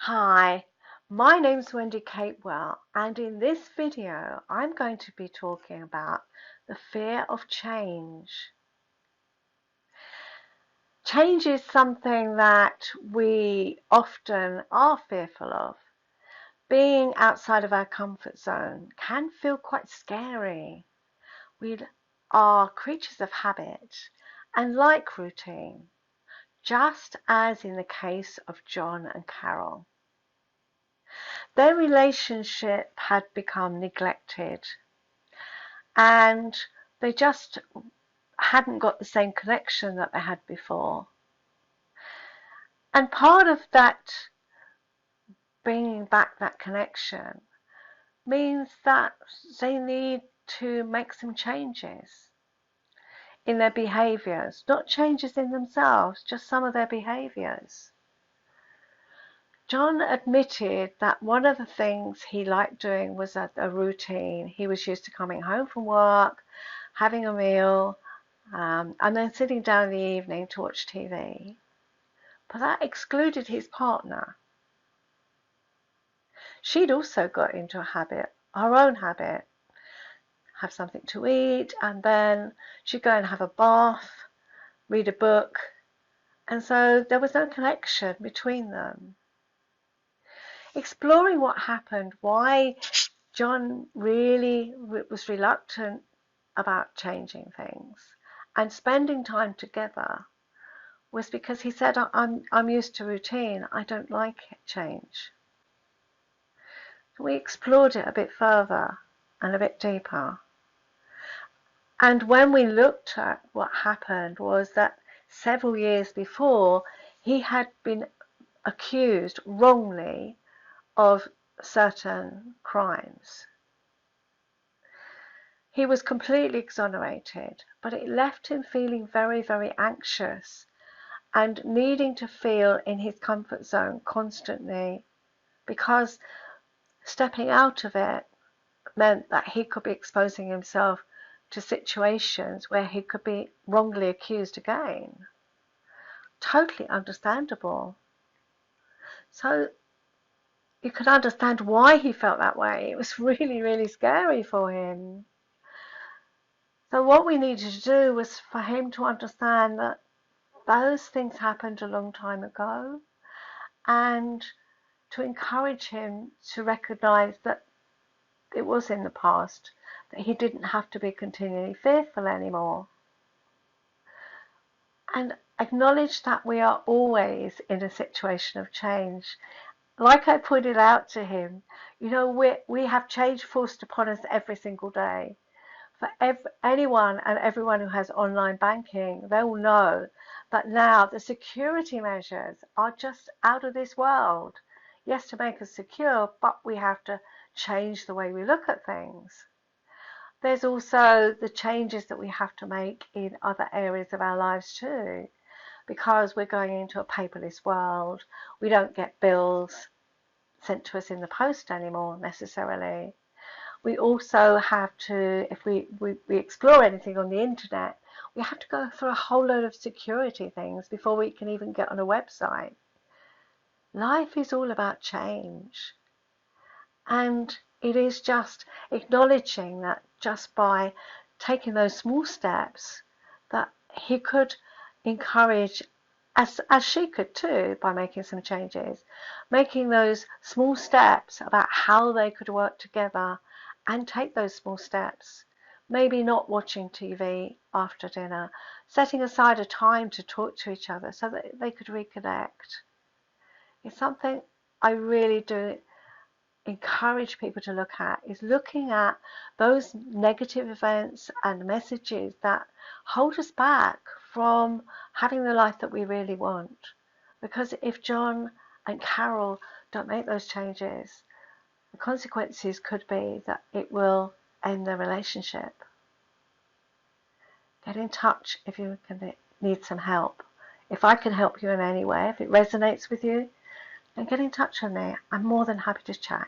Hi, my name's Wendy Capewell, and in this video I'm going to be talking about the fear of change. Change is something that we often are fearful of. Being outside of our comfort zone can feel quite scary. We are creatures of habit and like routine, just as in the case of John and Carol. Their relationship had become neglected and they just hadn't got the same connection that they had before. And part of that bringing back that connection means that they need to make some changes in their behaviors, not changes in themselves, just some of their behaviors. John admitted that one of the things he liked doing was a routine. He was used to coming home from work, having a meal, and then sitting down in the evening to watch TV. But that excluded his partner. She'd also got into a habit, her own habit, have something to eat, and then she'd go and have a bath, read a book, and so there was no connection between them. Exploring what happened, why John really was reluctant about changing things and spending time together was because he said, I'm used to routine. I don't like change. So we explored it a bit further and a bit deeper. And when we looked at what happened was that several years before, he had been accused wrongly of certain crimes. He was completely exonerated, but it left him feeling very, very anxious and needing to feel in his comfort zone constantly because stepping out of it meant that he could be exposing himself to situations where he could be wrongly accused again. Totally understandable. So you can understand why he felt that way. It was really, really scary for him. So what we needed to do was for him to understand that those things happened a long time ago and to encourage him to recognize that it was in the past, that he didn't have to be continually fearful anymore. And acknowledge that we are always in a situation of change. Like I pointed out to him, we have change forced upon us every single day. For anyone and everyone who has online banking, they will know that now the security measures are just out of this world. Yes, to make us secure, but we have to change the way we look at things. There's also the changes that we have to make in other areas of our lives too, because we're going into a paperless world. We don't get bills sent to us in the post anymore necessarily. We also have to, if we explore anything on the internet, we have to go through a whole load of security things before we can even get on a website. Life is all about change. And it is just acknowledging that just by taking those small steps that he could encourage, as she could too, by making some changes, making those small steps about how they could work together and take those small steps. Maybe not watching TV after dinner, setting aside a time to talk to each other so that they could reconnect. It's something I really do encourage people to look at, is looking at those negative events and messages that hold us back from having the life that we really want. Because if John and Carol don't make those changes, the consequences could be that it will end their relationship. Get in touch if you need some help. If I can help you in any way, if it resonates with you, then get in touch with me. I'm more than happy to chat.